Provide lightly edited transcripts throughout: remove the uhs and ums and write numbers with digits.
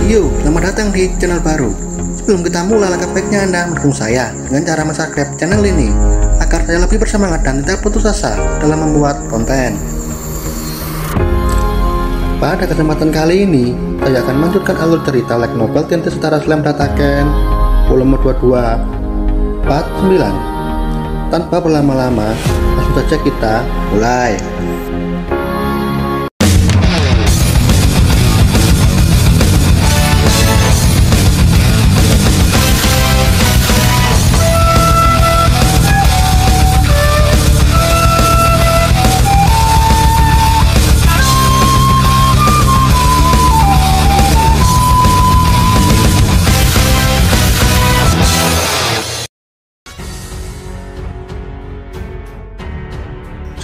Yo, selamat datang di channel baru. Sebelum kita mulai, langkah baiknya Anda mendukung saya dengan cara subscribe channel ini agar saya lebih bersemangat dan tidak putus asa dalam membuat konten. Pada kesempatan kali ini, saya akan melanjutkan alur cerita light novel Tintin Setara Slam Dataken volume 22 part 9. Tanpa berlama-lama, langsung saja kita mulai.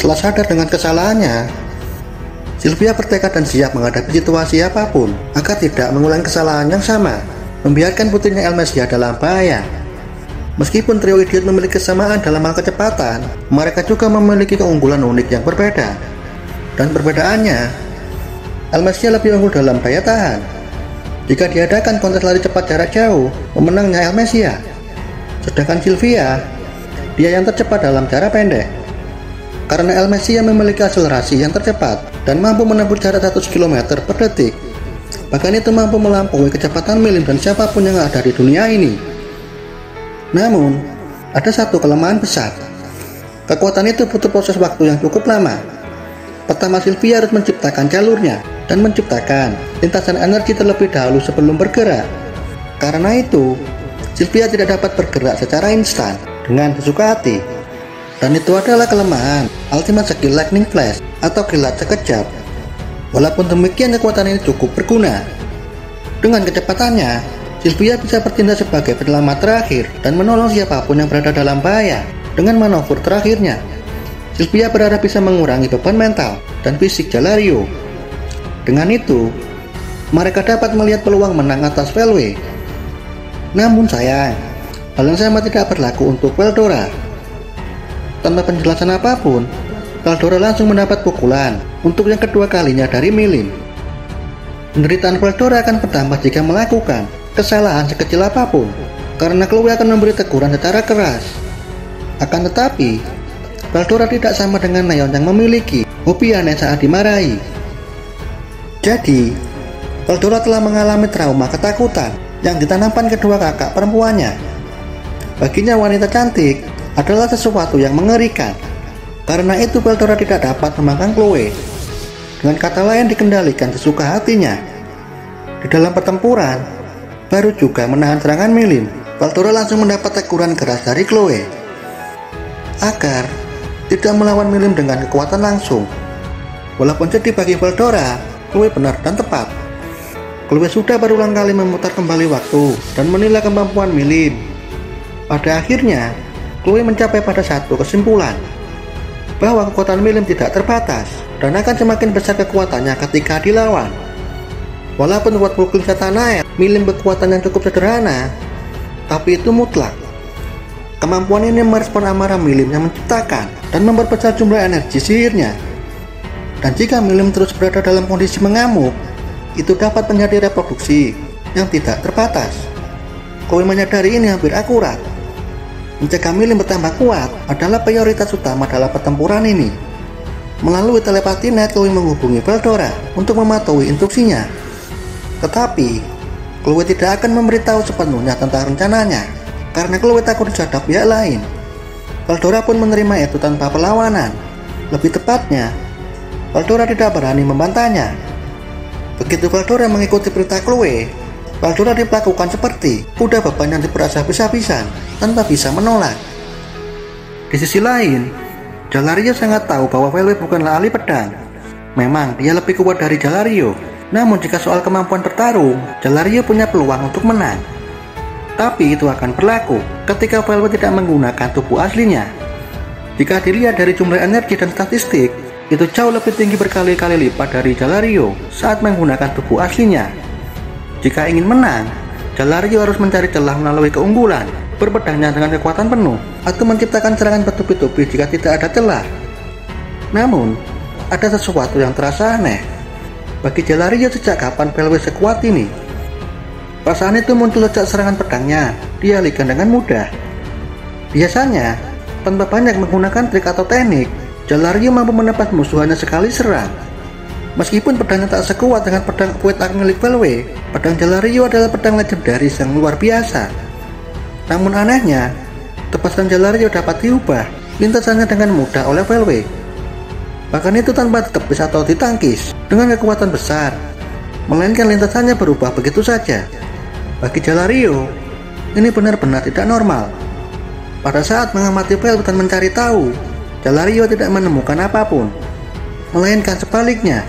Setelah sadar dengan kesalahannya, Sylvia bertekad dan siap menghadapi situasi apapun agar tidak mengulangi kesalahan yang sama, membiarkan putrinya Elmesia dalam bahaya. Meskipun trio idiot memiliki kesamaan dalam hal kecepatan, mereka juga memiliki keunggulan unik yang berbeda. Dan perbedaannya, Elmesia lebih unggul dalam daya tahan. Jika diadakan kontes lari cepat jarak jauh, pemenangnya Elmesia. Sedangkan Sylvia, dia yang tercepat dalam jarak pendek. Karena Elmesia memiliki akselerasi yang tercepat dan mampu menempuh jarak 100 km per detik. Bahkan itu mampu melampaui kecepatan milim dan siapapun yang ada di dunia ini. Namun, ada satu kelemahan besar. Kekuatan itu butuh proses waktu yang cukup lama. Pertama, Sylvia harus menciptakan jalurnya dan menciptakan lintasan energi terlebih dahulu sebelum bergerak. Karena itu, Sylvia tidak dapat bergerak secara instan dengan sesuka hati. Dan itu adalah kelemahan Ultimate Skill Lightning Flash atau kilat sekejap. Walaupun demikian, kekuatan ini cukup berguna. Dengan kecepatannya, Sylvia bisa bertindak sebagai penyelamat terakhir dan menolong siapapun yang berada dalam bahaya. Dengan manuver terakhirnya, Sylvia berharap bisa mengurangi beban mental dan fisik Jalario. Dengan itu, mereka dapat melihat peluang menang atas Velwe. Namun sayang, hal yang sama tidak berlaku untuk Veldora. Tanpa penjelasan apapun, Veldora langsung mendapat pukulan untuk yang kedua kalinya dari Milim. Penderitaan Veldora akan bertambah jika melakukan kesalahan sekecil apapun, karena Chloe akan memberi teguran secara keras. Akan tetapi, Veldora tidak sama dengan Neon yang memiliki hobi aneh saat dimarahi. Jadi, Veldora telah mengalami trauma ketakutan yang ditanamkan kedua kakak perempuannya. Baginya wanita cantik adalah sesuatu yang mengerikan. Karena itu Veldora tidak dapat memakan Chloe. Dengan kata lain, dikendalikan sesuka hatinya. Di dalam pertempuran, baru juga menahan serangan Milim, Veldora langsung mendapat teguran keras dari Chloe agar tidak melawan Milim dengan kekuatan langsung. Walaupun sedih bagi Veldora, Chloe benar dan tepat. Chloe sudah berulang kali memutar kembali waktu dan menilai kemampuan Milim. Pada akhirnya, Chloe mencapai pada satu kesimpulan, bahwa kekuatan Milim tidak terbatas dan akan semakin besar kekuatannya ketika dilawan. Walaupun buat Brooklyn Satanael, Milim berkekuatan yang cukup sederhana, tapi itu mutlak. Kemampuan ini merespon amarah Milim yang menciptakan dan memperbesar jumlah energi sihirnya. Dan jika Milim terus berada dalam kondisi mengamuk, itu dapat menjadi reproduksi yang tidak terbatas. Chloe menyadari ini hampir akurat. Mencegah Milim bertambah kuat adalah prioritas utama dalam pertempuran ini. Melalui telepati net, Chloe menghubungi Veldora untuk mematuhi instruksinya. Tetapi, Chloe tidak akan memberitahu sepenuhnya tentang rencananya, karena Chloe takut dihadap pihak lain. Veldora pun menerima itu tanpa perlawanan. Lebih tepatnya, Veldora tidak berani membantahnya. Begitu Veldora mengikuti perintah Chloe, Veldora diperlakukan seperti kuda beban yang diperasa habis-habisan tanpa bisa menolak. Di sisi lain, Jalario sangat tahu bahwa Velwe bukanlah ahli pedang. Memang dia lebih kuat dari Jalario, namun jika soal kemampuan bertarung, Jalario punya peluang untuk menang. Tapi itu akan berlaku ketika Velwe tidak menggunakan tubuh aslinya. Jika dilihat dari jumlah energi dan statistik, itu jauh lebih tinggi berkali-kali lipat dari Jalario saat menggunakan tubuh aslinya. Jika ingin menang, Jalario harus mencari celah melalui keunggulan, berpedangnya dengan kekuatan penuh, atau menciptakan serangan bertubi-tubi jika tidak ada celah. Namun, ada sesuatu yang terasa aneh. Bagi Jalario, sejak kapan Velwe sekuat ini? Perasaan itu muncul sejak serangan pedangnya dialihkan dengan mudah. Biasanya, tanpa banyak menggunakan trik atau teknik, Jalario mampu menebas musuh hanya sekali serang. Meskipun pedangnya tak sekuat dengan pedang Void Arc milik Velwe, pedang Jalario adalah pedang legendaris yang luar biasa. Namun anehnya, tebasan Jalario dapat diubah lintasannya dengan mudah oleh Velwe. Bahkan itu tanpa ditepis atau ditangkis dengan kekuatan besar, melainkan lintasannya berubah begitu saja. Bagi Jalario, ini benar-benar tidak normal. Pada saat mengamati Velwe dan mencari tahu, Jalario tidak menemukan apapun, melainkan sebaliknya.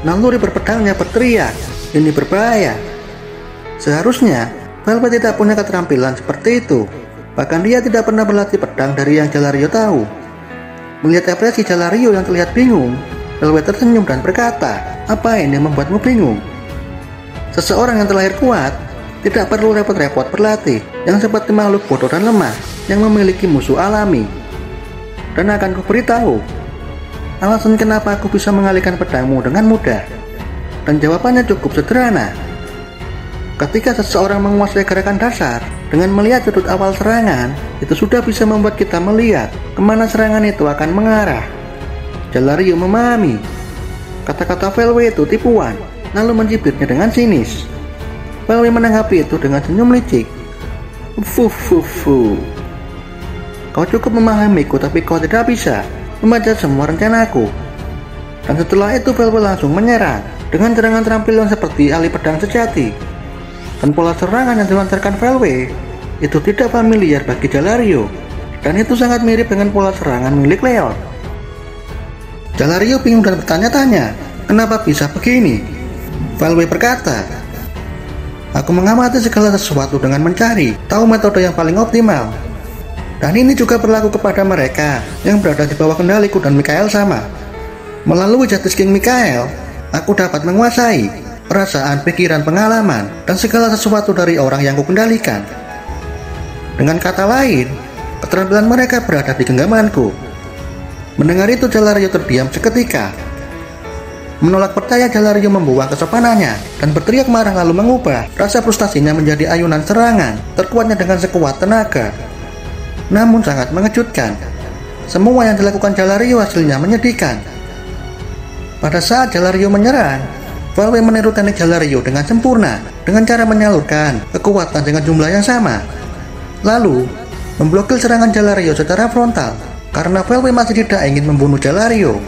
Naluri berpedangnya berteriak, ini berbahaya. Seharusnya Velwe tidak punya keterampilan seperti itu. Bahkan dia tidak pernah berlatih pedang dari yang Jalario tahu. Melihat ekspresi Jalario yang terlihat bingung, Velwe tersenyum dan berkata, "Apa ini yang membuatmu bingung? Seseorang yang terlahir kuat tidak perlu repot-repot berlatih yang seperti makhluk bodoh dan lemah yang memiliki musuh alami. Dan akan kuberitahu alasan kenapa aku bisa mengalihkan pedangmu dengan mudah." Dan jawabannya cukup sederhana. Ketika seseorang menguasai gerakan dasar dengan melihat sudut awal serangan, itu sudah bisa membuat kita melihat kemana serangan itu akan mengarah. Jalario memahami kata-kata Velwe itu tipuan, lalu mencibirnya dengan sinis. Velwe menanggapi itu dengan senyum licik. Fufufu. Kau cukup memahamiku, tapi kau tidak bisa membaca semua rencanaku. Dan setelah itu Velwe langsung menyerang dengan serangan terampil seperti ahli pedang sejati. Dan pola serangan yang dilancarkan Velwe itu tidak familiar bagi Jalario, dan itu sangat mirip dengan pola serangan milik Leon. Jalario bingung dan bertanya-tanya, kenapa bisa begini? Velwe berkata, "Aku mengamati segala sesuatu dengan mencari tahu metode yang paling optimal. Dan ini juga berlaku kepada mereka yang berada di bawah kendaliku dan Mikael sama. Melalui Justice King Mikael, aku dapat menguasai perasaan, pikiran, pengalaman, dan segala sesuatu dari orang yang kukendalikan. Dengan kata lain, keterampilan mereka berada di genggamanku." Mendengar itu Jalario terdiam seketika. Menolak percaya, Jalario membuang kesopanannya dan berteriak marah lalu mengubah rasa frustasinya menjadi ayunan serangan terkuatnya dengan sekuat tenaga. Namun sangat mengejutkan, semua yang dilakukan Jalario hasilnya menyedihkan. Pada saat Jalario menyerang, Velwe meniru teknik Jalario dengan sempurna dengan cara menyalurkan kekuatan dengan jumlah yang sama, lalu memblokir serangan Jalario secara frontal karena Velwe masih tidak ingin membunuh Jalario.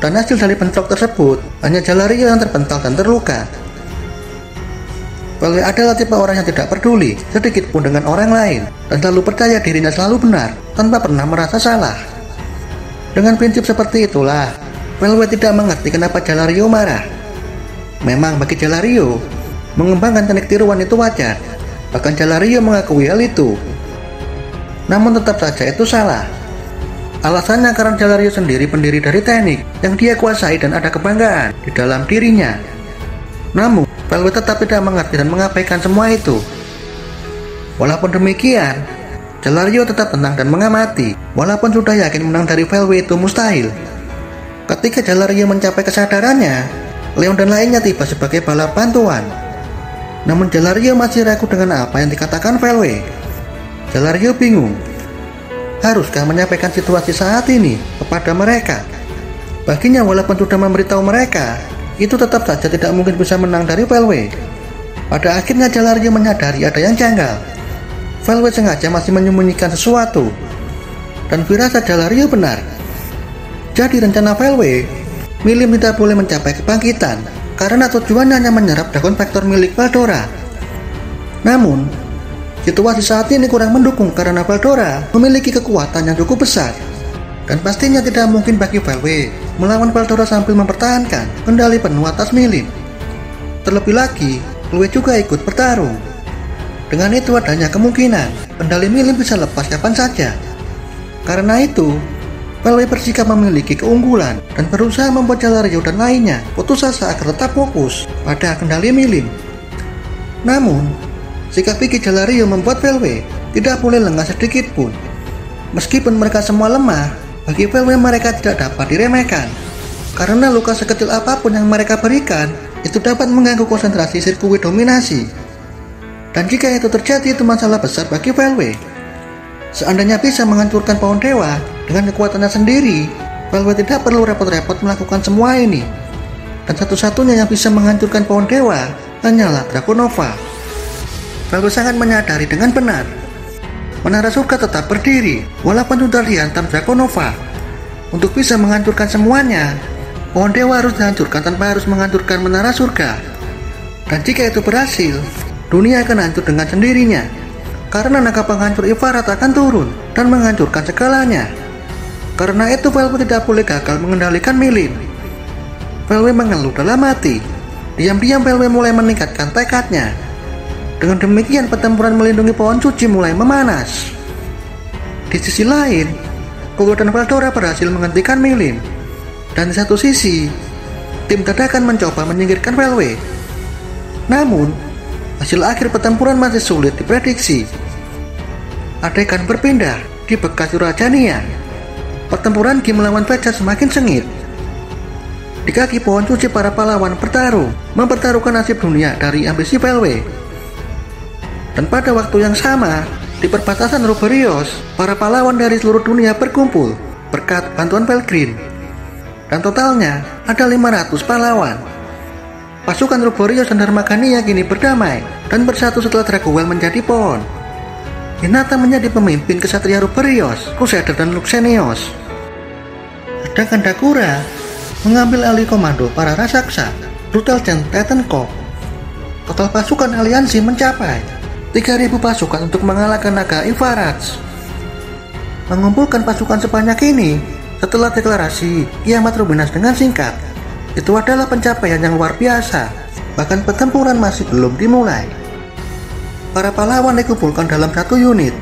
Dan hasil dari bentrok tersebut hanya Jalario yang terpental dan terluka. Velwe adalah tipe orang yang tidak peduli sedikit pun dengan orang lain dan selalu percaya dirinya selalu benar tanpa pernah merasa salah. Dengan prinsip seperti itulah, Velwe tidak mengerti kenapa Jalario marah. Memang bagi Jalario, mengembangkan teknik tiruan itu wajar. Bahkan Jalario mengakui hal itu. Namun tetap saja itu salah. Alasannya karena Jalario sendiri pendiri dari teknik yang dia kuasai dan ada kebanggaan di dalam dirinya. Namun, Velwe tetap tidak mengerti dan mengabaikan semua itu. Walaupun demikian, Jalario tetap tenang dan mengamati, walaupun sudah yakin menang dari Velwe itu mustahil. Ketika Jalario mencapai kesadarannya, Leon dan lainnya tiba sebagai bala bantuan. Namun Jalario masih ragu dengan apa yang dikatakan Velwe. Jalario bingung. Haruskah menyampaikan situasi saat ini kepada mereka? Baginya walaupun sudah memberitahu mereka, itu tetap saja tidak mungkin bisa menang dari Velwe. Pada akhirnya Jalario menyadari ada yang janggal. Velwe sengaja masih menyembunyikan sesuatu. Dan firasat Jalario benar. Jadi rencana Velwe, Milim tidak boleh mencapai kebangkitan karena tujuannya hanya menyerap Dragon Factor milik Baldora. Namun, situasi saat ini kurang mendukung karena Baldora memiliki kekuatan yang cukup besar. Dan pastinya tidak mungkin bagi Velwe melawan Baldora sambil mempertahankan kendali penuh atas Milim. Terlebih lagi, Velwe juga ikut bertarung. Dengan itu adanya kemungkinan kendali Milim bisa lepas kapan saja. Karena itu, Velwe bersikap memiliki keunggulan dan berusaha membuat Jalario dan lainnya putus asa agar tetap fokus pada kendali Milim. Namun, sikap pikir Jalario membuat Velwe tidak boleh lengah sedikit pun. Meskipun mereka semua lemah, bagi Velwe mereka tidak dapat diremehkan. Karena luka sekecil apapun yang mereka berikan, itu dapat mengganggu konsentrasi sirkuit dominasi. Dan jika itu terjadi, itu masalah besar bagi Velwe. Seandainya bisa menghancurkan pohon dewa dengan kekuatannya sendiri, Velwe tidak perlu repot-repot melakukan semua ini. Dan satu-satunya yang bisa menghancurkan pohon dewa hanyalah Dragonova. Velwe sangat menyadari dengan benar, menara surga tetap berdiri walaupun sudah dihantam Dragonova. Untuk bisa menghancurkan semuanya, pohon dewa harus dihancurkan tanpa harus menghancurkan menara surga. Dan jika itu berhasil, dunia akan hancur dengan sendirinya, karena naga penghancur Ivarat akan turun dan menghancurkan segalanya. Karena itu Velwe tidak boleh gagal mengendalikan Milin. Velwe mengeluh dalam hati. Diam-diam Velwe mulai meningkatkan tekadnya. Dengan demikian pertempuran melindungi pohon suci mulai memanas. Di sisi lain, Kogel dan Veldora berhasil menghentikan Milin. Dan di satu sisi, tim dadakan mencoba menyingkirkan Velwe. Namun, hasil akhir pertempuran masih sulit diprediksi. Adegan berpindah di bekas Eurasiania. Pertempuran Gi melawan Fletcher semakin sengit. Di kaki pohon suci para pahlawan bertarung, mempertaruhkan nasib dunia dari ambisi Velwe. Dan pada waktu yang sama, di perbatasan Ruberios, para pahlawan dari seluruh dunia berkumpul berkat bantuan Pelgrin. Dan totalnya ada 500 pahlawan. Pasukan Ruberios dan Dharmakania kini berdamai dan bersatu setelah Dragoel menjadi pohon. Hinata menjadi pemimpin kesatria Ruberios, Crusader dan Luxenios. Sedangkan Dakura mengambil alih komando para raksasa, Brutal dan Titancorp. Total pasukan aliansi mencapai 3.000 pasukan untuk mengalahkan naga Ivarat. Mengumpulkan pasukan sebanyak ini setelah deklarasi kiamat Rubinas dengan singkat, itu adalah pencapaian yang luar biasa. Bahkan pertempuran masih belum dimulai. Para pahlawan dikumpulkan dalam satu unit.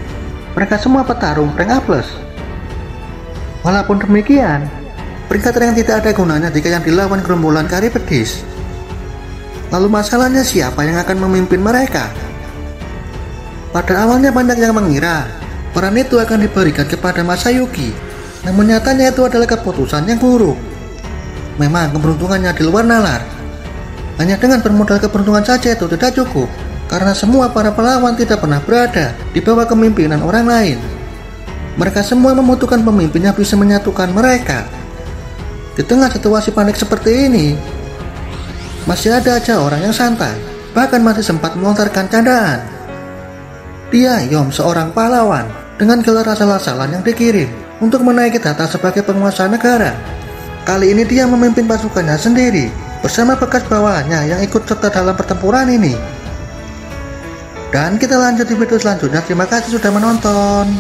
Mereka semua petarung rank A+. Walaupun demikian, peringkat yang tidak ada gunanya jika yang dilawan gerombolan Karibdis. Lalu masalahnya siapa yang akan memimpin mereka? Pada awalnya banyak yang mengira peran itu akan diberikan kepada Masayuki, namun nyatanya itu adalah keputusan yang buruk. Memang keberuntungannya di luar nalar. Hanya dengan bermodal keberuntungan saja itu tidak cukup, karena semua para pahlawan tidak pernah berada di bawah kepemimpinan orang lain. Mereka semua membutuhkan pemimpin yang bisa menyatukan mereka. Di tengah situasi panik seperti ini, masih ada aja orang yang santai, bahkan masih sempat melontarkan candaan. Dia Yom, seorang pahlawan dengan gelar asal-asalan yang dikirim untuk menaiki data sebagai penguasa negara. Kali ini dia memimpin pasukannya sendiri bersama bekas bawahannya yang ikut serta dalam pertempuran ini. Dan kita lanjut di video selanjutnya. Terima kasih sudah menonton.